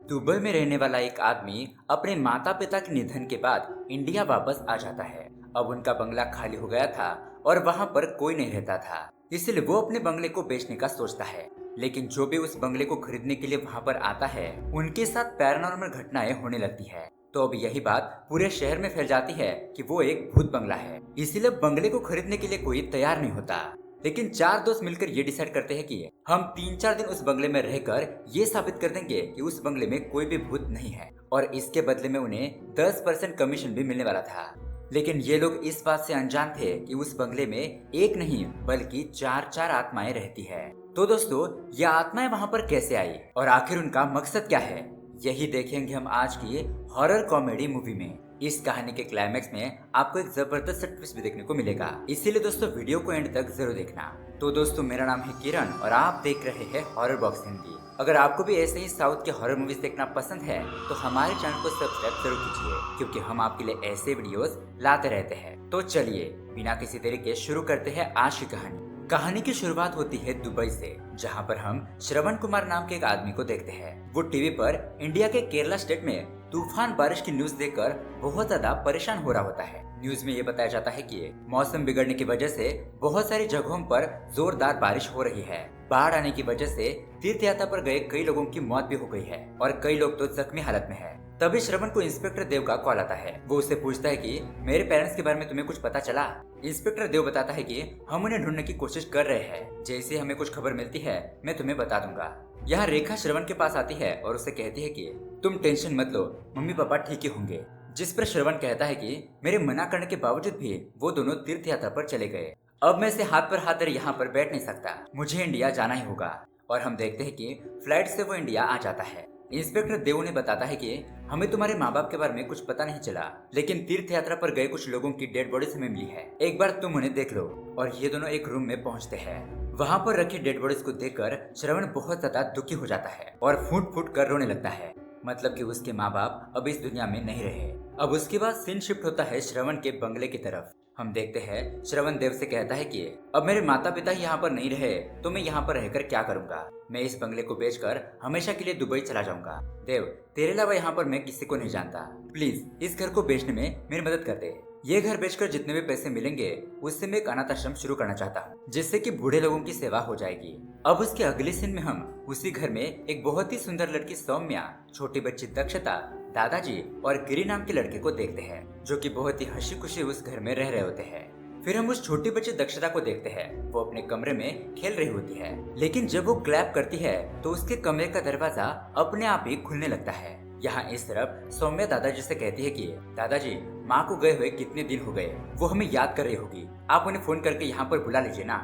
Dubai में रहने वाला एक आदमी अपने माता पिता के निधन के बाद इंडिया वापस आ जाता है। अब उनका बंगला खाली हो गया था और वहां पर कोई नहीं रहता था, इसलिए वो अपने बंगले को बेचने का सोचता है। लेकिन जो भी उस बंगले को खरीदने के लिए वहां पर आता है, उनके साथ पैरानॉर्मल घटनाएं होने लगती है। तो अब यही बात पूरे शहर में फैल जाती है कि वो एक भूत बंगला है, इसीलिए बंगले को खरीदने के लिए कोई तैयार नहीं होता। लेकिन चार दोस्त मिलकर ये डिसाइड करते हैं कि हम 3-4 दिन उस बंगले में रहकर ये साबित कर देंगे कि उस बंगले में कोई भी भूत नहीं है, और इसके बदले में उन्हें 10% कमीशन भी मिलने वाला था। लेकिन ये लोग इस बात से अनजान थे कि उस बंगले में एक नहीं बल्कि 4-4 आत्माएं रहती है। तो दोस्तों, ये आत्माएं वहां पर कैसे आई और आखिर उनका मकसद क्या है, यही देखेंगे हम आज की हॉरर कॉमेडी मूवी में। इस कहानी के क्लाइमैक्स में आपको एक जबरदस्त ट्विस्ट भी देखने को मिलेगा, इसीलिए दोस्तों वीडियो को एंड तक जरूर देखना। तो दोस्तों, मेरा नाम है किरण और आप देख रहे हैं हॉरर बॉक्स हिंदी। अगर आपको भी ऐसे ही साउथ के हॉरर मूवीज देखना पसंद है तो हमारे चैनल को सब्सक्राइब जरूर कीजिए, क्योंकि हम आपके लिए ऐसे वीडियोस लाते रहते हैं। तो चलिए बिना किसी देरी के शुरू करते हैं आज की कहानी। कहानी की शुरुआत होती है दुबई से, जहां पर हम श्रवण कुमार नाम के एक आदमी को देखते हैं। वो टीवी पर इंडिया के केरला स्टेट में तूफान बारिश की न्यूज देखकर बहुत ज्यादा परेशान हो रहा होता है। न्यूज में ये बताया जाता है कि मौसम बिगड़ने की वजह से बहुत सारी जगहों पर जोरदार बारिश हो रही है। बाढ़ आने की वजह से तीर्थ यात्रा पर गए कई लोगों की मौत भी हो गई है और कई लोग तो जख्मी हालत में है। तभी श्रवण को इंस्पेक्टर देव का कॉल आता है। वो उससे पूछता है कि मेरे पेरेंट्स के बारे में तुम्हें कुछ पता चला। इंस्पेक्टर देव बताता है कि हम उन्हें ढूंढने की कोशिश कर रहे हैं, जैसे हमें कुछ खबर मिलती है मैं तुम्हें बता दूंगा। यहाँ रेखा श्रवण के पास आती है और उसे कहती है कि तुम टेंशन मत लो, मम्मी पापा ठीक ही होंगे। जिस पर श्रवण कहता है कि मेरे मना करने के बावजूद भी वो दोनों तीर्थ यात्रा पर चले गए। अब मैं इसे हाथ पर हाथ धरे यहाँ पर बैठ नहीं सकता, मुझे इंडिया जाना ही होगा। और हम देखते हैं कि फ्लाइट से वो इंडिया आ जाता है। इंस्पेक्टर देव ने बताता है कि हमें तुम्हारे माँ बाप के बारे में कुछ पता नहीं चला, लेकिन तीर्थ यात्रा पर गए कुछ लोगों की डेड बॉडीज हमें मिली है, एक बार तुम उन्हें देख लो। और ये दोनों एक रूम में पहुंचते हैं। वहाँ पर रखी डेड बॉडीज को देखकर श्रवण बहुत ज्यादा दुखी हो जाता है और फूट फूट कर रोने लगता है। मतलब कि उसके माँ बाप अब इस दुनिया में नहीं रहे। अब उसके बाद सीन शिफ्ट होता है श्रवण के बंगले की तरफ। हम देखते हैं श्रवण देव से कहता है कि अब मेरे माता पिता यहाँ पर नहीं रहे तो मैं यहाँ पर रहकर क्या करूँगा। मैं इस बंगले को बेचकर हमेशा के लिए दुबई चला जाऊंगा। देव, तेरे अलावा यहाँ पर मैं किसी को नहीं जानता, प्लीज इस घर को बेचने में मेरी मदद कर दे। ये घर बेचकर जितने भी पैसे मिलेंगे उससे मैं एक अनाथ आश्रम शुरू करना चाहता हूँ, जिससे कि बूढ़े लोगों की सेवा हो जाएगी। अब उसके अगले सीन में हम उसी घर में एक बहुत ही सुंदर लड़की सौम्या, छोटी बच्ची दक्षता, दादाजी और गिरी नाम के लड़के को देखते हैं, जो कि बहुत ही हंसी खुशी उस घर में रह रहे होते हैं। फिर हम उस छोटी बच्ची दक्षता को देखते हैं। वो अपने कमरे में खेल रही होती है, लेकिन जब वो क्लैप करती है तो उसके कमरे का दरवाजा अपने आप ही खुलने लगता है। यहाँ इस तरफ सौम्या दादाजी से कहती है कि दादाजी, माँ को गए हुए कितने दिन हो गए, वो हमें याद कर रही होगी, आप उन्हें फोन करके यहाँ पर बुला लीजिए ना।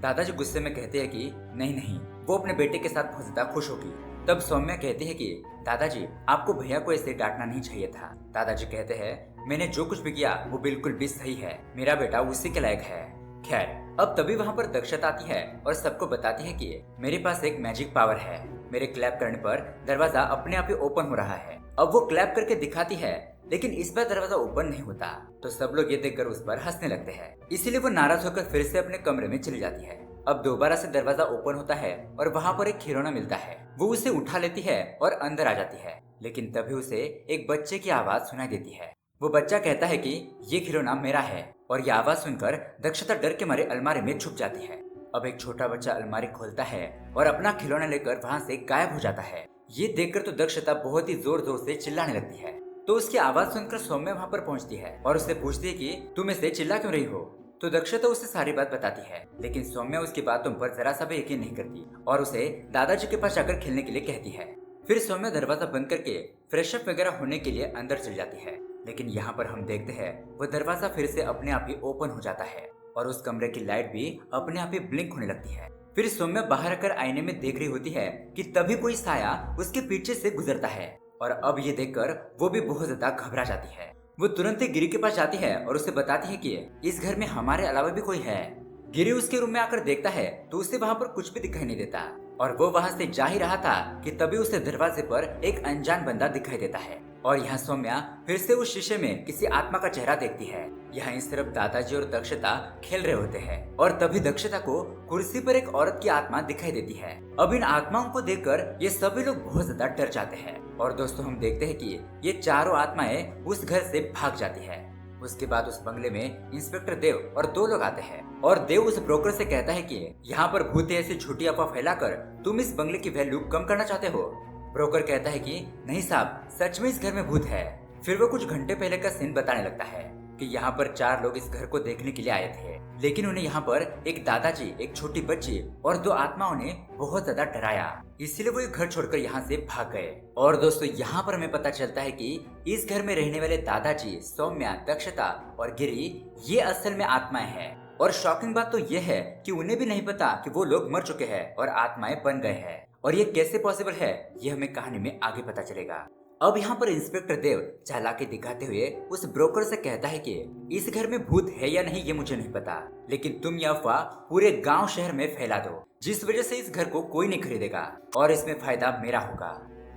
दादाजी गुस्से में कहते हैं कि नहीं नहीं, वो अपने बेटे के साथ बहुत ज्यादा खुश होगी। तब सौम्या कहती है कि दादाजी, आपको भैया को ऐसे डांटना नहीं चाहिए था। दादाजी कहते हैं मैंने जो कुछ भी किया वो बिल्कुल भी सही है, मेरा बेटा उसी के लायक है। खैर, अब तभी वहाँ पर दक्षता आती है और सबको बताती है कि मेरे पास एक मैजिक पावर है। मेरे क्लैप करने पर दरवाजा अपने आप ही ओपन हो रहा है। अब वो क्लैप करके दिखाती है, लेकिन इस बार दरवाजा ओपन नहीं होता। तो सब लोग ये देखकर उस पर हंसने लगते हैं, इसीलिए वो नाराज होकर फिर से अपने कमरे में चली जाती है। अब दोबारा से दरवाजा ओपन होता है और वहाँ पर एक खिलौना मिलता है। वो उसे उठा लेती है और अंदर आ जाती है, लेकिन तभी उसे एक बच्चे की आवाज सुनाई देती है। वो बच्चा कहता है कि ये खिलौना मेरा है, और ये आवाज सुनकर दक्षता डर के मारे अलमारी में छुप जाती है। अब एक छोटा बच्चा अलमारी खोलता है और अपना खिलौना लेकर वहाँ से गायब हो जाता है। ये देखकर तो दक्षता बहुत ही जोर जोर से चिल्लाने लगती है। तो उसकी आवाज सुनकर सौम्या वहाँ पर पहुँचती है और उससे पूछती है कि तुम इसे चिल्ला क्यों रही हो। तो दक्षता उसे सारी बात बताती है, लेकिन सौम्या उसकी बातों पर जरा सा भी यकीन नहीं करती और उसे दादाजी के पास जाकर खेलने के लिए कहती है। फिर सौम्या दरवाजा बंद करके फ्रेश अप वगैरह होने के लिए अंदर चली जाती है, लेकिन यहाँ पर हम देखते हैं वो दरवाजा फिर से अपने आप ही ओपन हो जाता है और उस कमरे की लाइट भी अपने आप ही ब्लिंक होने लगती है। फिर सौम्या बाहर आकर आईने में देख रही होती है कि तभी कोई साया उसके पीछे से गुजरता है, और अब ये देखकर वो भी बहुत ज्यादा घबरा जाती है। वो तुरंत ही गिरी के पास जाती है और उसे बताती है कि इस घर में हमारे अलावा भी कोई है। गिरी उसके रूम में आकर देखता है तो उसे वहाँ पर कुछ भी दिखाई नहीं देता, और वो वहाँ से जा ही रहा था कि तभी उसे दरवाजे पर एक अनजान बंदा दिखाई देता है। और यहाँ सौम्या फिर से उस शीशे में किसी आत्मा का चेहरा देखती है। यहाँ सिर्फ दादाजी और दक्षता खेल रहे होते हैं और तभी दक्षता को कुर्सी पर एक औरत की आत्मा दिखाई देती है। अब इन आत्माओं को देखकर ये सभी लोग बहुत ज्यादा डर जाते हैं और दोस्तों हम देखते हैं कि ये चारों आत्माएं उस घर से भाग जाती है। उसके बाद उस बंगले में इंस्पेक्टर देव और दो लोग आते हैं और देव उस ब्रोकर से कहता है कि यहाँ पर भूत है ऐसी झूठी अफवाह फैलाकर तुम इस बंगले की वैल्यू कम करना चाहते हो। ब्रोकर कहता है कि नहीं साहब, सच में इस घर में भूत है। फिर वो कुछ घंटे पहले का सीन बताने लगता है कि यहाँ पर 4 लोग इस घर को देखने के लिए आए थे, लेकिन उन्हें यहाँ पर एक दादाजी, एक छोटी बच्ची और 2 आत्माओं ने बहुत ज्यादा डराया, इसलिए वो ये घर छोड़कर यहाँ से भाग गए। और दोस्तों यहाँ पर हमें पता चलता है कि इस घर में रहने वाले दादाजी, सौम्या, दक्षता और गिरी ये असल में आत्माएं हैं। और शॉकिंग बात तो ये है कि उन्हें भी नहीं पता कि वो लोग मर चुके हैं और आत्माएं बन गए हैं। और ये कैसे पॉसिबल है ये हमें कहानी में आगे पता चलेगा। अब यहाँ पर इंस्पेक्टर देव चालाकी दिखाते हुए उस ब्रोकर से कहता है कि इस घर में भूत है या नहीं ये मुझे नहीं पता, लेकिन तुम यह अफवाह पूरे गांव शहर में फैला दो, जिस वजह से इस घर को कोई नहीं खरीदेगा और इसमें फायदा मेरा होगा।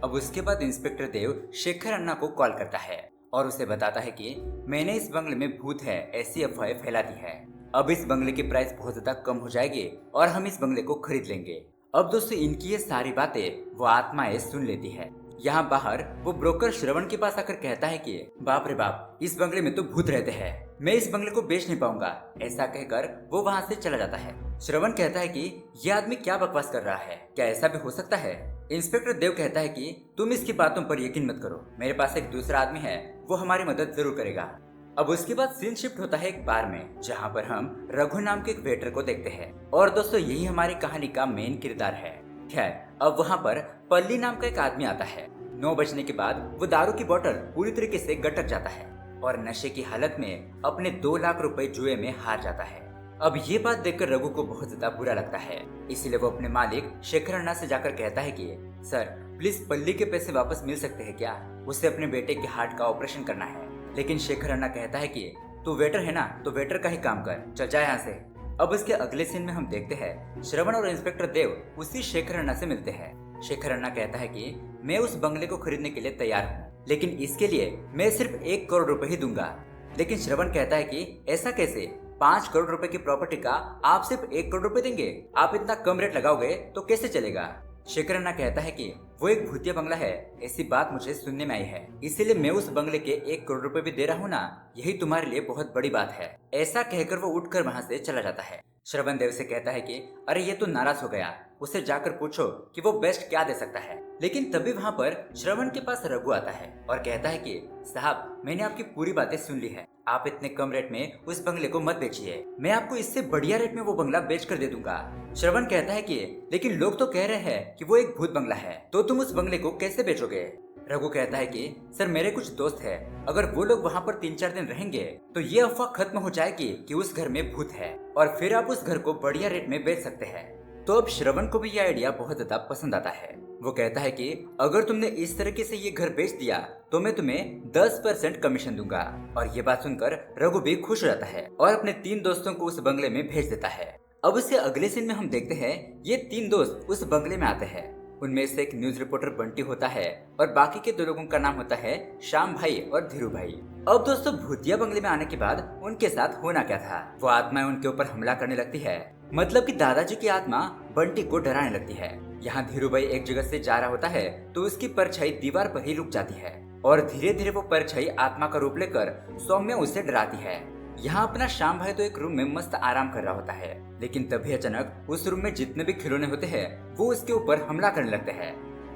अब उसके बाद इंस्पेक्टर देव शेखर अन्ना को कॉल करता है और उसे बताता है कि मैंने इस बंगले में भूत है ऐसी अफवाहें फैला दी है। अब इस बंगले की प्राइस बहुत ज्यादा कम हो जाएगी और हम इस बंगले को खरीद लेंगे। अब दोस्तों इनकी ये सारी बातें वो आत्माएं सुन लेती है। यहाँ बाहर वो ब्रोकर श्रवण के पास आकर कहता है कि बाप रे बाप, इस बंगले में तो भूत रहते हैं, मैं इस बंगले को बेच नहीं पाऊंगा। ऐसा कहकर वो वहाँ से चला जाता है। श्रवण कहता है कि ये आदमी क्या बकवास कर रहा है, क्या ऐसा भी हो सकता है। इंस्पेक्टर देव कहता है कि तुम इसकी बातों पर यकीन मत करो, मेरे पास एक दूसरा आदमी है, वो हमारी मदद जरूर करेगा। अब उसके बाद सीन शिफ्ट होता है एक बार में, जहाँ पर हम रघु नाम के एक वेटर को देखते हैं। और दोस्तों यही हमारी कहानी का मेन किरदार है। खैर अब वहाँ पर पल्ली नाम का एक आदमी आता है। 9 बजने के बाद वो दारू की बोतल पूरी तरीके से गटक जाता है और नशे की हालत में अपने 2 लाख रुपए जुए में हार जाता है। अब ये बात देखकर रघु को बहुत ज्यादा बुरा लगता है, इसलिए वो अपने मालिक शेखर अन्ना से जाकर कहता है कि सर प्लीज पल्ली के पैसे वापस मिल सकते हैं क्या, उसे अपने बेटे के हार्ट का ऑपरेशन करना है। लेकिन शेखर अन्ना कहता है कि तू वेटर है ना, तो वेटर का ही काम कर, चल जा यहाँ से। अब इसके अगले सीन में हम देखते हैं श्रवण और इंस्पेक्टर देव उसी शेखर अन्ना से मिलते हैं। शेखर अन्ना कहता है कि मैं उस बंगले को खरीदने के लिए तैयार हूँ, लेकिन इसके लिए मैं सिर्फ 1 करोड़ रुपए ही दूंगा। लेकिन श्रवण कहता है कि ऐसा कैसे, 5 करोड़ रुपए की प्रॉपर्टी का आप सिर्फ 1 करोड़ रुपए देंगे, आप इतना कम रेट लगाओगे तो कैसे चलेगा। शेखर अन्ना कहता है कि वो एक भूतिया बंगला है, ऐसी बात मुझे सुनने में आई है, इसीलिए मैं उस बंगले के 1 करोड़ रुपए भी दे रहा हूँ ना, यही तुम्हारे लिए बहुत बड़ी बात है। ऐसा कहकर वो उठकर वहाँ से चला जाता है। श्रवण देव से कहता है कि अरे ये तो नाराज हो गया, उसे जाकर पूछो कि वो बेस्ट क्या दे सकता है। लेकिन तभी वहाँ पर श्रवण के पास रघु आता है और कहता है कि साहब मैंने आपकी पूरी बातें सुन ली है, आप इतने कम रेट में उस बंगले को मत बेचिए, मैं आपको इससे बढ़िया रेट में वो बंगला बेच कर दे दूंगा। श्रवण कहता है कि लेकिन लोग तो कह रहे हैं कि वो एक भूत बंगला है, तो तुम उस बंगले को कैसे बेचोगे। रघु कहता है कि सर मेरे कुछ दोस्त है, अगर वो लोग वहाँ पर 3-4 दिन रहेंगे तो ये अफवाह खत्म हो जाएगी कि उस घर में भूत है और फिर आप उस घर को बढ़िया रेट में बेच सकते हैं। तो अब श्रवण को भी ये आइडिया बहुत ज्यादा पसंद आता है। वो कहता है कि अगर तुमने इस तरीके से ये घर बेच दिया तो मैं तुम्हें 10% कमीशन दूंगा। और ये बात सुनकर रघु भी खुश हो जाता है और अपने 3 दोस्तों को उस बंगले में भेज देता है। अब उससे अगले सीन में हम देखते हैं ये 3 दोस्त उस बंगले में आते हैं। उनमें से एक न्यूज रिपोर्टर बंटी होता है और बाकी के 2 लोगों का नाम होता है श्याम भाई और धीरू भाई। अब दोस्तों भूतिया बंगले में आने के बाद उनके साथ होना क्या था, वो आत्माएं उनके ऊपर हमला करने लगती है, मतलब कि दादाजी की आत्मा बंटी को डराने लगती है। यहाँ धीरू भाई एक जगह से जा रहा होता है तो उसकी परछाई दीवार पर ही रुक जाती है और धीरे धीरे वो परछाई आत्मा का रूप लेकर सौम्या उसे डराती है। यहाँ अपना श्याम भाई तो एक रूम में मस्त आराम कर रहा होता है, लेकिन तभी अचानक उस रूम में जितने भी खिलौने होते हैं वो उसके ऊपर हमला करने लगते हैं।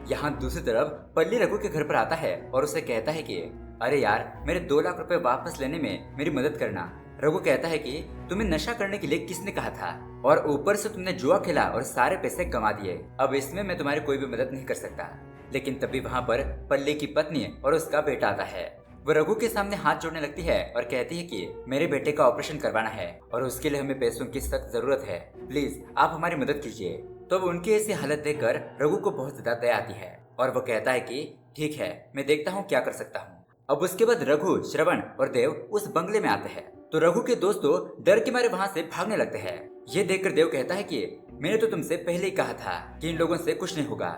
यहाँ दूसरी तरफ पल्ली रघु के घर पर आता है और उसे कहता है कि अरे यार मेरे 2 लाख रुपए वापस लेने में मेरी मदद करना। रघु कहता है कि तुम्हें नशा करने के लिए किसने कहा था, और ऊपर से तुमने जुआ खेला और सारे पैसे गंवा दिए, अब इसमें मैं तुम्हारी कोई भी मदद नहीं कर सकता। लेकिन तभी वहाँ पर पल्ली की पत्नी और उसका बेटा आता है। वो रघु के सामने हाथ जोड़ने लगती है और कहती है कि मेरे बेटे का ऑपरेशन करवाना है और उसके लिए हमें पैसों की सख्त जरूरत है, प्लीज आप हमारी मदद कीजिए। तो अब उनकी ऐसी हालत देखकर रघु को बहुत ज्यादा दया आती है और वो कहता है कि ठीक है मैं देखता हूँ क्या कर सकता हूँ। अब उसके बाद रघु, श्रवण और देव उस बंगले में आते हैं तो रघु के दोस्तों डर के मारे वहाँ से भागने लगते हैं। ये देखकर देव कहता है कि मैंने तो तुमसे पहले ही कहा था कि इन लोगों से कुछ नहीं होगा।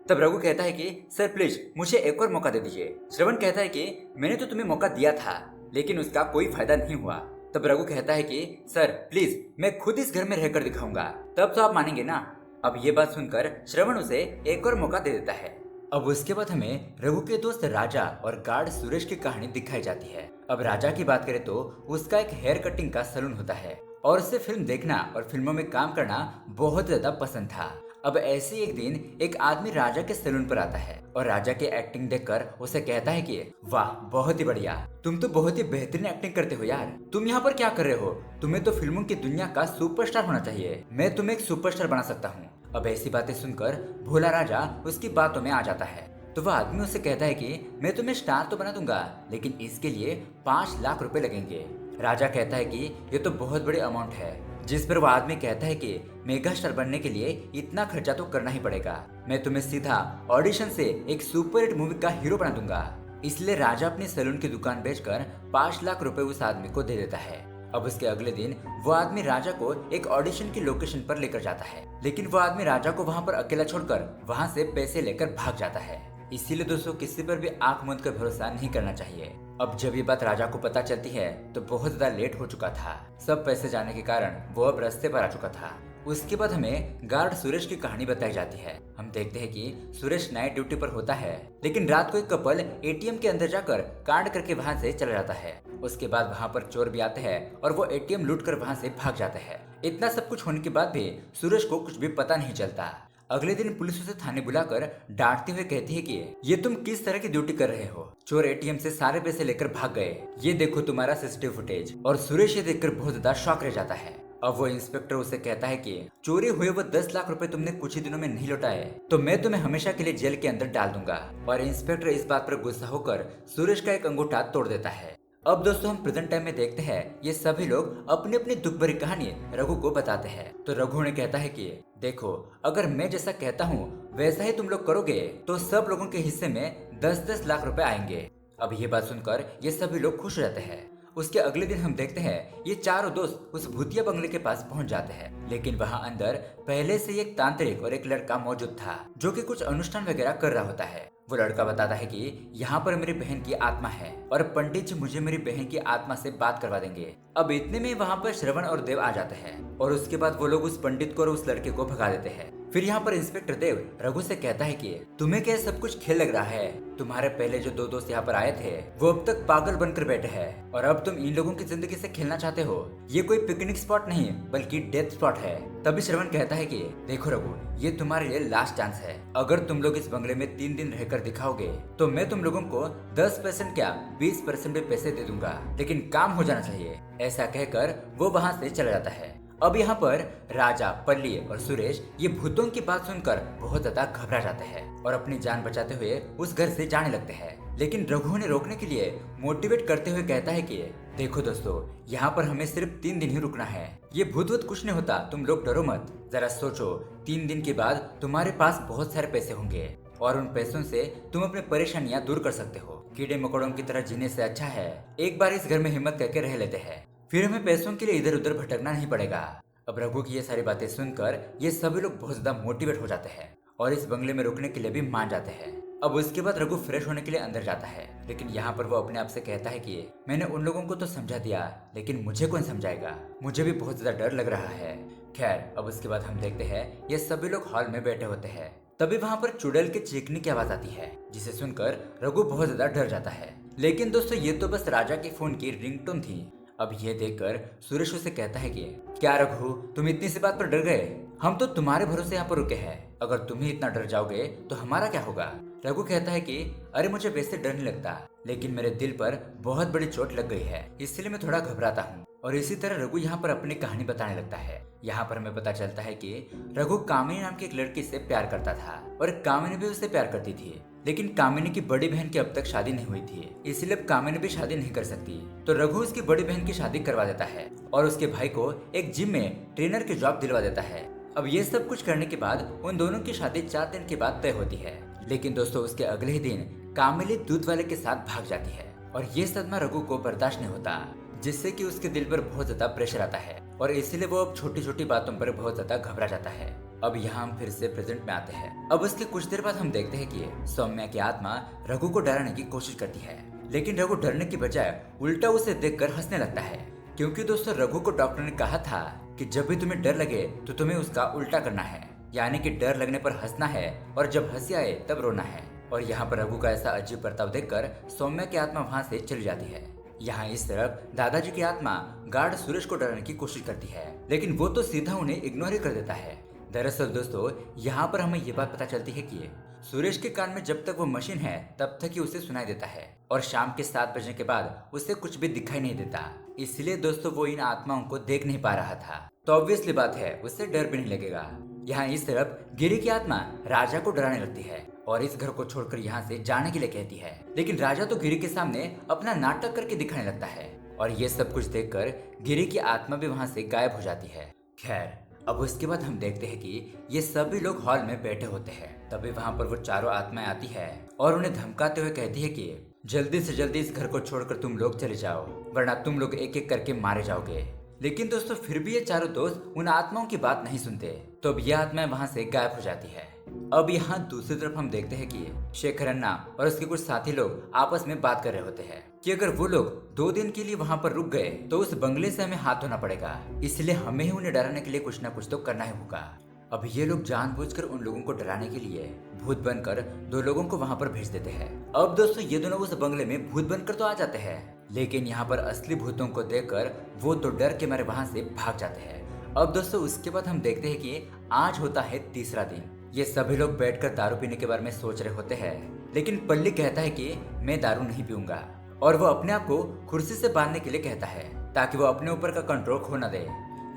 तब रघु कहता है कि सर प्लीज मुझे एक और मौका दे दीजिए। श्रवण कहता है कि मैंने तो तुम्हें मौका दिया था, लेकिन उसका कोई फायदा नहीं हुआ। तब रघु कहता है कि सर प्लीज मैं खुद इस घर में रहकर दिखाऊंगा, तब तो आप मानेंगे ना। अब ये बात सुनकर श्रवण उसे एक और मौका दे देता है। अब उसके बाद हमें रघु के दोस्त राजा और गार्ड सुरेश की कहानी दिखाई जाती है। अब राजा की बात करें तो उसका एक हेयर कटिंग का सैलून होता है और उसे फिल्म देखना और फिल्मों में काम करना बहुत ज्यादा पसंद था। अब ऐसे एक दिन एक आदमी राजा के सैलून पर आता है और राजा की एक्टिंग देखकर उसे कहता है कि वाह बहुत ही बढ़िया, तुम तो बहुत ही बेहतरीन एक्टिंग करते हो यार, तुम यहाँ पर क्या कर रहे हो, तुम्हें तो फिल्मों की दुनिया का सुपरस्टार होना चाहिए, मैं तुम्हें एक सुपरस्टार बना सकता हूँ। अब ऐसी बातें सुनकर भोला राजा उसकी बातों में आ जाता है। तो वह आदमी उसे कहता है कि मैं तुम्हें स्टार तो बना दूंगा, लेकिन इसके लिए 5 लाख रुपए लगेंगे। राजा कहता है कि ये तो बहुत बड़ी अमाउंट है, जिस पर वह आदमी कहता है कि मेगा स्टार बनने के लिए इतना खर्चा तो करना ही पड़ेगा, मैं तुम्हें सीधा ऑडिशन से एक सुपर हिट मूवी का हीरो बना दूंगा। इसलिए राजा अपनी सैलून की दुकान बेचकर 5 लाख रुपए उस आदमी को दे देता है। अब उसके अगले दिन वो आदमी राजा को एक ऑडिशन की लोकेशन पर लेकर जाता है, लेकिन वो आदमी राजा को वहाँ पर अकेला छोड़कर वहाँ से पैसे लेकर भाग जाता है। इसीलिए दोस्तों किसी पर भी आंख मूंद कर भरोसा नहीं करना चाहिए। अब जब ये बात राजा को पता चलती है तो बहुत ज्यादा लेट हो चुका था, सब पैसे जाने के कारण वो अब रास्ते पर आ चुका था। उसके बाद हमें गार्ड सुरेश की कहानी बताई जाती है। हम देखते हैं कि सुरेश नाइट ड्यूटी पर होता है, लेकिन रात को एक कपल एटीएम के अंदर जाकर कांड करके वहां से चला जाता है। उसके बाद वहां पर चोर भी आते हैं और वो एटीएम लूट कर वहां से भाग जाते हैं। इतना सब कुछ होने के बाद भी सुरेश को कुछ भी पता नहीं चलता। अगले दिन पुलिस उसे थाने बुलाकर डांटते हुए कहती है कि ये तुम किस तरह की ड्यूटी कर रहे हो, चोर एटीएम से सारे पैसे लेकर भाग गए, ये देखो तुम्हारा सीसीटीवी फुटेज। और सुरेश ये देखकर बहुत ज्यादा शॉक रह जाता है। अब वो इंस्पेक्टर उसे कहता है कि चोरी हुए वो 10 लाख रुपए तुमने कुछ ही दिनों में नहीं लौटाए तो मैं तुम्हें हमेशा के लिए जेल के अंदर डाल दूंगा। और इंस्पेक्टर इस बात पर गुस्सा होकर सुरेश का एक अंगूठा तोड़ देता है। अब दोस्तों हम प्रेजेंट टाइम में देखते हैं ये सभी लोग अपनी अपनी दुख भरी कहानी रघु को बताते हैं। तो रघु ने कहता है कि देखो अगर मैं जैसा कहता हूँ वैसा ही तुम लोग करोगे तो सब लोगों के हिस्से में 10-10 लाख रुपए आएंगे। अब ये बात सुनकर ये सभी लोग खुश रहते हैं। उसके अगले दिन हम देखते हैं ये चारों दोस्त उस भूतिया बंगले के पास पहुंच जाते हैं, लेकिन वहां अंदर पहले से एक तांत्रिक और एक लड़का मौजूद था जो कि कुछ अनुष्ठान वगैरह कर रहा होता है। वो लड़का बताता है कि यहाँ पर मेरी बहन की आत्मा है और पंडित जी मुझे मेरी बहन की आत्मा से बात करवा देंगे। अब इतने में वहाँ पर श्रवण और देव आ जाते हैं और उसके बाद वो लोग उस पंडित को और उस लड़के को भगा देते हैं। फिर यहाँ पर इंस्पेक्टर देव रघु से कहता है कि तुम्हें क्या सब कुछ खेल लग रहा है, तुम्हारे पहले जो 2 दोस्त यहाँ पर आए थे वो अब तक पागल बनकर बैठे हैं और अब तुम इन लोगों की जिंदगी से खेलना चाहते हो। ये कोई पिकनिक स्पॉट नहीं बल्कि डेथ स्पॉट है। तभी श्रवण कहता है कि देखो रघु ये तुम्हारे लिए लास्ट चांस है, अगर तुम लोग इस बंगले में 3 दिन रहकर दिखाओगे तो मैं तुम लोगों को 10% क्या 20% भी पैसे दे दूंगा, लेकिन काम हो जाना चाहिए। ऐसा कहकर वो वहाँ से चला जाता है। अब यहाँ पर राजा, पल्ली और सुरेश ये भूतों की बात सुनकर बहुत ज्यादा घबरा जाते हैं और अपनी जान बचाते हुए उस घर से जाने लगते हैं। लेकिन रघु ने रोकने के लिए मोटिवेट करते हुए कहता है कि देखो दोस्तों यहाँ पर हमें सिर्फ 3 दिन ही रुकना है, ये भूत वूत कुछ नहीं होता, तुम लोग डरो मत। जरा सोचो 3 दिन के बाद तुम्हारे पास बहुत सारे पैसे होंगे और उन पैसों से तुम अपनी परेशानियां दूर कर सकते हो। कीड़े मकोड़ों की तरह जीने से अच्छा है एक बार इस घर में हिम्मत करके रह लेते हैं, फिर हमें पैसों के लिए इधर उधर भटकना नहीं पड़ेगा। अब रघु की ये सारी बातें सुनकर ये सभी लोग बहुत ज्यादा मोटिवेट हो जाते हैं और इस बंगले में रुकने के लिए भी मान जाते हैं। अब उसके बाद रघु फ्रेश होने के लिए अंदर जाता है, लेकिन यहाँ पर वो अपने आप से कहता है कि मैंने उन लोगों को तो समझा दिया लेकिन मुझे कौन समझाएगा, मुझे भी बहुत ज्यादा डर लग रहा है। खैर अब उसके बाद हम देखते हैं ये सभी लोग हॉल में बैठे होते हैं। तभी वहाँ पर चुड़ैल के चीखने की आवाज आती है जिसे सुनकर रघु बहुत ज्यादा डर जाता है। लेकिन दोस्तों ये तो बस राजा के फोन की रिंगटोन थी। अब ये देखकर सुरेश उसे कहता है कि क्या रघु तुम इतनी सी बात पर डर गए, हम तो तुम्हारे भरोसे यहाँ पर रुके हैं, अगर तुम ही इतना डर जाओगे तो हमारा क्या होगा। रघु कहता है कि अरे मुझे वैसे डर नहीं लगता, लेकिन मेरे दिल पर बहुत बड़ी चोट लग गई है इसलिए मैं थोड़ा घबराता हूँ। और इसी तरह रघु यहाँ पर अपनी कहानी बताने लगता है। यहाँ पर हमें पता चलता है कि रघु कामिनी नाम की एक लड़की से प्यार करता था और कामिनी भी उससे प्यार करती थी, लेकिन कामिनी की बड़ी बहन की अब तक शादी नहीं हुई थी, इसलिए अब कामिनी भी शादी नहीं कर सकती। तो रघु उसकी बड़ी बहन की शादी करवा देता है और उसके भाई को एक जिम में ट्रेनर की जॉब दिलवा देता है। अब ये सब कुछ करने के बाद उन दोनों की शादी 4 दिन के बाद तय होती है। लेकिन दोस्तों उसके अगले ही दिन कामिनी दूध वाले के साथ भाग जाती है और ये सदमा रघु को बर्दाश्त नहीं होता, जिससे कि उसके दिल पर बहुत ज्यादा प्रेशर आता है और इसीलिए वो अब छोटी छोटी बातों पर बहुत ज्यादा घबरा जाता है। अब यहाँ हम फिर से प्रेजेंट में आते हैं। अब उसके कुछ देर बाद हम देखते हैं कि सौम्या की आत्मा रघु को डराने की कोशिश करती है लेकिन रघु डरने की बजाय उल्टा उसे देखकर हंसने लगता है, क्योंकि दोस्तों रघु को डॉक्टर ने कहा था कि जब भी तुम्हें डर लगे तो तुम्हें उसका उल्टा करना है, यानी कि डर लगने पर हंसना है और जब हंसी आए तब रोना है। और यहाँ पर रघु का ऐसा अजीब बर्ताव देखकर सौम्या की आत्मा वहाँ से चली जाती है। यहाँ इस तरफ दादाजी की आत्मा गार्ड सुरेश को डराने की कोशिश करती है, लेकिन वो तो सीधा उन्हें इग्नोर ही कर देता है। दरअसल दोस्तों यहाँ पर हमें ये बात पता चलती है कि सुरेश के कान में जब तक वो मशीन है तब तक ही उसे सुनाई देता है, और शाम के 7 बजने के बाद उसे कुछ भी दिखाई नहीं देता। इसलिए दोस्तों वो इन आत्माओं को देख नहीं पा रहा था, तो ऑब्वियसली बात है उससे डर भी नहीं लगेगा। यहाँ इस तरफ गिरी की आत्मा राजा को डराने लगती है और इस घर को छोड़कर यहाँ से जाने के लिए कहती है, लेकिन राजा तो गिरी के सामने अपना नाटक करके दिखाने लगता है और ये सब कुछ देखकर गिरी की आत्मा भी वहाँ से गायब हो जाती है। खैर अब उसके बाद हम देखते हैं कि ये सभी लोग हॉल में बैठे होते हैं। तभी वहाँ पर वो चारों आत्माएं आती है और उन्हें धमकाते हुए कहती है कि जल्दी से जल्दी इस घर को छोड़कर तुम लोग चले जाओ, वरना तुम लोग एक एक करके मारे जाओगे। लेकिन दोस्तों फिर भी ये चारों दोस्त उन आत्माओं की बात नहीं सुनते, तो अब ये आत्माएं वहाँ से गायब हो जाती है। अब यहाँ दूसरी तरफ हम देखते हैं कि शेखर अन्ना और उसके कुछ साथी लोग आपस में बात कर रहे होते हैं कि अगर वो लोग 2 दिन के लिए वहाँ पर रुक गए तो उस बंगले से हमें हाथ धोना पड़ेगा, इसलिए हमें ही उन्हें डराने के लिए कुछ ना कुछ तो करना ही होगा। अब ये लोग जानबूझकर उन लोगों को डराने के लिए भूत बनकर 2 लोगों को वहाँ पर भेज देते हैं। अब दोस्तों ये दोनों उस बंगले में भूत बनकर तो आ जाते हैं, लेकिन यहाँ पर असली भूतों को देखकर वो तो डर के मारे वहाँ से भाग जाते हैं। अब दोस्तों उसके बाद हम देखते हैं कि आज होता है तीसरा दिन। ये सभी लोग बैठकर दारू पीने के बारे में सोच रहे होते हैं, लेकिन पल्ली कहता है कि मैं दारू नहीं पीऊंगा, और वो अपने आप को कुर्सी से बांधने के लिए कहता है ताकि वो अपने ऊपर का कंट्रोल खो न दे।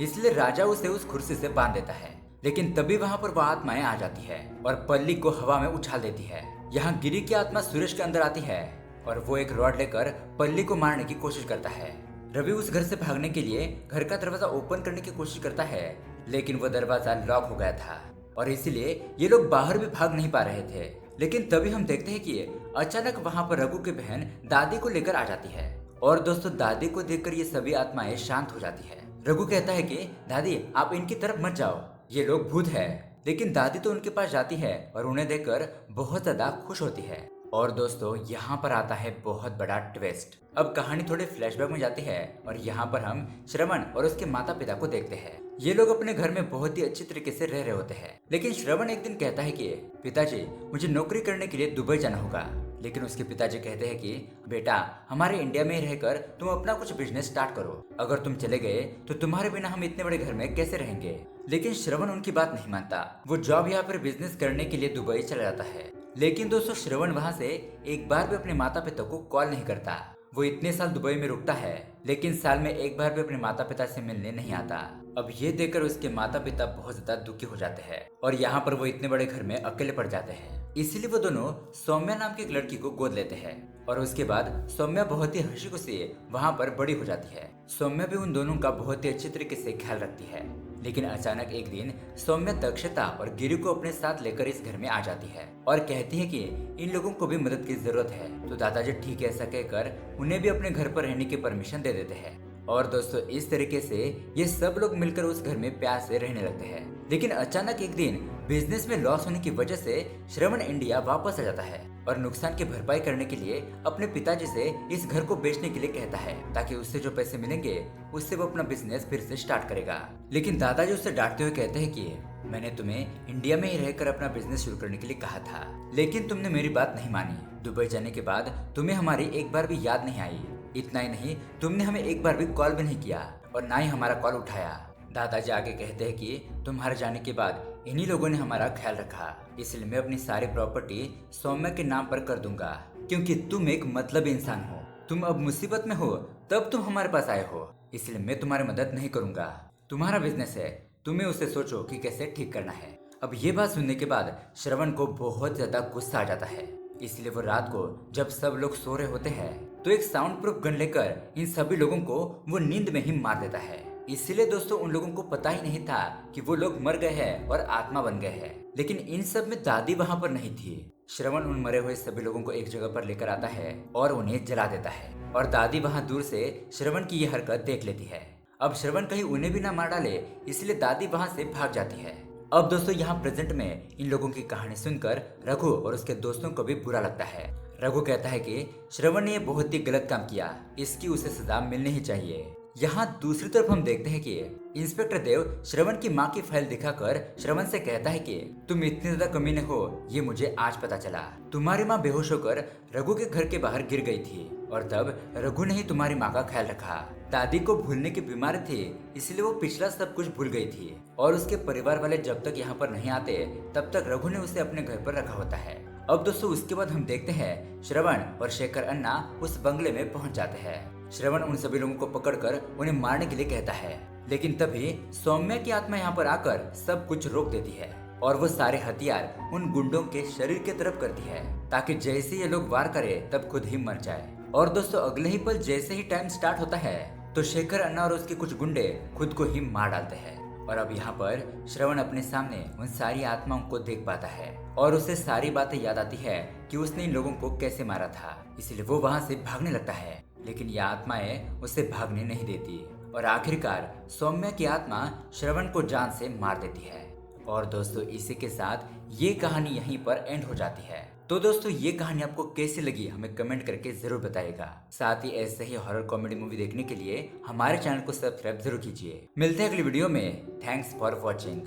इसलिए राजा उसे उस कुर्सी से बांध देता है, लेकिन तभी वहाँ पर वो आत्माएं आ जाती है और पल्ली को हवा में उछाल देती है। यहाँ गिरी की आत्मा सुरेश के अंदर आती है और वो एक रॉड लेकर पल्ली को मारने की कोशिश करता है। रवि उस घर से भागने के लिए घर का दरवाजा ओपन करने की कोशिश करता है, लेकिन वो दरवाजा लॉक हो गया था और इसीलिए ये लोग बाहर भी भाग नहीं पा रहे थे। लेकिन तभी हम देखते हैं कि अचानक वहाँ पर रघु की बहन दादी को लेकर आ जाती है, और दोस्तों दादी को देखकर ये सभी आत्माएं शांत हो जाती है। रघु कहता है कि दादी आप इनकी तरफ मत जाओ, ये लोग भूत है। लेकिन दादी तो उनके पास जाती है और उन्हें देखकर बहुत ज्यादा खुश होती है। और दोस्तों यहाँ पर आता है बहुत बड़ा ट्विस्ट। अब कहानी थोड़े फ्लैशबैक में जाती है और यहाँ पर हम श्रवण और उसके माता पिता को देखते हैं। ये लोग अपने घर में बहुत ही अच्छी तरीके से रह रहे होते हैं, लेकिन श्रवण एक दिन कहता है कि पिताजी मुझे नौकरी करने के लिए दुबई जाना होगा। लेकिन उसके पिताजी कहते हैं कि बेटा हमारे इंडिया में रहकर तुम अपना कुछ बिजनेस स्टार्ट करो, अगर तुम चले गए तो तुम्हारे बिना हम इतने बड़े घर में कैसे रहेंगे। लेकिन श्रवण उनकी बात नहीं मानता, वो जॉब या फिर बिजनेस करने के लिए दुबई चला जाता है। लेकिन दोस्तों श्रवण वहाँ से एक बार भी अपने माता पिता को कॉल नहीं करता। वो इतने साल दुबई में रुकता है, लेकिन साल में एक बार भी अपने माता पिता से मिलने नहीं आता। अब ये देखकर उसके माता पिता बहुत ज्यादा दुखी हो जाते हैं और यहाँ पर वो इतने बड़े घर में अकेले पड़ जाते हैं। इसीलिए वो दोनों सौम्या नाम की एक लड़की को गोद लेते हैं और उसके बाद सौम्या बहुत ही हंसी खुशी वहाँ पर बड़ी हो जाती है। सौम्या भी उन दोनों का बहुत ही अच्छी तरीके से ख्याल रखती है। लेकिन अचानक एक दिन सौम्या दक्षता और गिरी को अपने साथ लेकर इस घर में आ जाती है और कहती है कि इन लोगों को भी मदद की जरूरत है। तो दादाजी ठीक है ऐसा कहकर उन्हें भी अपने घर पर रहने की परमिशन दे देते हैं। और दोस्तों इस तरीके से ये सब लोग मिलकर उस घर में प्यार से रहने लगते हैं। लेकिन अचानक एक दिन बिजनेस में लॉस होने की वजह से श्रवण इंडिया वापस आ जाता है और नुकसान की भरपाई करने के लिए अपने पिताजी से इस घर को बेचने के लिए कहता है, ताकि उससे जो पैसे मिलेंगे उससे वो अपना बिजनेस फिर से स्टार्ट करेगा। लेकिन दादाजी उसे डांटते हुए कहते हैं कि मैंने तुम्हें इंडिया में ही रहकर अपना बिजनेस शुरू करने के लिए कहा था, लेकिन तुमने मेरी बात नहीं मानी। दुबई जाने के बाद तुम्हें हमारी एक बार भी याद नहीं आई। इतना ही नहीं, तुमने हमें एक बार भी कॉल भी नहीं किया और ना ही हमारा कॉल उठाया। दादाजी आगे कहते हैं कि तुम्हारे जाने के बाद इन्हीं लोगों ने हमारा ख्याल रखा, इसलिए मैं अपनी सारी प्रॉपर्टी सौम्या के नाम पर कर दूंगा, क्योंकि तुम एक मतलबी इंसान हो। तुम अब मुसीबत में हो तब तुम हमारे पास आए हो, इसलिए मैं तुम्हारी मदद नहीं करूंगा। तुम्हारा बिजनेस है, तुम्हें उसे सोचो कि कैसे ठीक करना है। अब ये बात सुनने के बाद श्रवण को बहुत ज्यादा गुस्सा आ जाता है, इसलिए वो रात को जब सब लोग सो रहे होते हैं तो एक साउंड प्रूफ गन लेकर इन सभी लोगों को वो नींद में ही मार देता है। इसलिए दोस्तों उन लोगों को पता ही नहीं था कि वो लोग मर गए हैं और आत्मा बन गए हैं। लेकिन इन सब में दादी वहाँ पर नहीं थी। श्रवण उन मरे हुए सभी लोगों को एक जगह पर लेकर आता है और उन्हें जला देता है, और दादी वहाँ दूर से श्रवण की ये हरकत देख लेती है। अब श्रवण कहीं उन्हें भी ना मार डाले, इसलिए दादी वहाँ से भाग जाती है। अब दोस्तों यहाँ प्रेजेंट में इन लोगों की कहानी सुनकर रघु और उसके दोस्तों को भी बुरा लगता है। रघु कहता है कि श्रवण ने ये बहुत ही गलत काम किया, इसकी उसे सजा मिलनी ही चाहिए। यहाँ दूसरी तरफ हम देखते हैं कि इंस्पेक्टर देव श्रवण की माँ की फाइल दिखाकर श्रवण से कहता है कि तुम इतने ज्यादा कमीने हो, ये मुझे आज पता चला। तुम्हारी माँ बेहोश होकर रघु के घर के बाहर गिर गई थी और तब रघु ने ही तुम्हारी माँ का ख्याल रखा। दादी को भूलने की बीमारी थी, इसलिए वो पिछला सब कुछ भूल गई थी और उसके परिवार वाले जब तक यहाँ पर नहीं आते तब तक रघु ने उसे अपने घर पर रखा होता है। अब दोस्तों उसके बाद हम देखते हैं श्रवण और शेखर अन्ना उस बंगले में पहुंच जाते हैं। श्रवण उन सभी लोगों को पकड़कर उन्हें मारने के लिए कहता है, लेकिन तभी सौम्या की आत्मा यहाँ पर आकर सब कुछ रोक देती है और वो सारे हथियार उन गुंडों के शरीर की तरफ करती है ताकि जैसे ये लोग वार करे तब खुद ही मर जाए। और दोस्तों अगले ही पल जैसे ही टाइम स्टार्ट होता है तो शेखर अन्ना और उसके कुछ गुंडे खुद को ही मार डालते हैं। और अब यहाँ पर श्रवण अपने सामने उन सारी आत्माओं को देख पाता है और उसे सारी बातें याद आती है कि उसने इन लोगों को कैसे मारा था। इसलिए वो वहाँ से भागने लगता है, लेकिन ये आत्माएं उसे भागने नहीं देती और आखिरकार सौम्या की आत्मा श्रवण को जान से मार देती है। और दोस्तों इसी के साथ ये कहानी यहीं पर एंड हो जाती है। तो दोस्तों ये कहानी आपको कैसी लगी हमें कमेंट करके जरूर बताइएगा। साथ ही ऐसे ही हॉरर कॉमेडी मूवी देखने के लिए हमारे चैनल को सब्सक्राइब जरूर कीजिए। मिलते हैं अगली वीडियो में। Thanks for watching.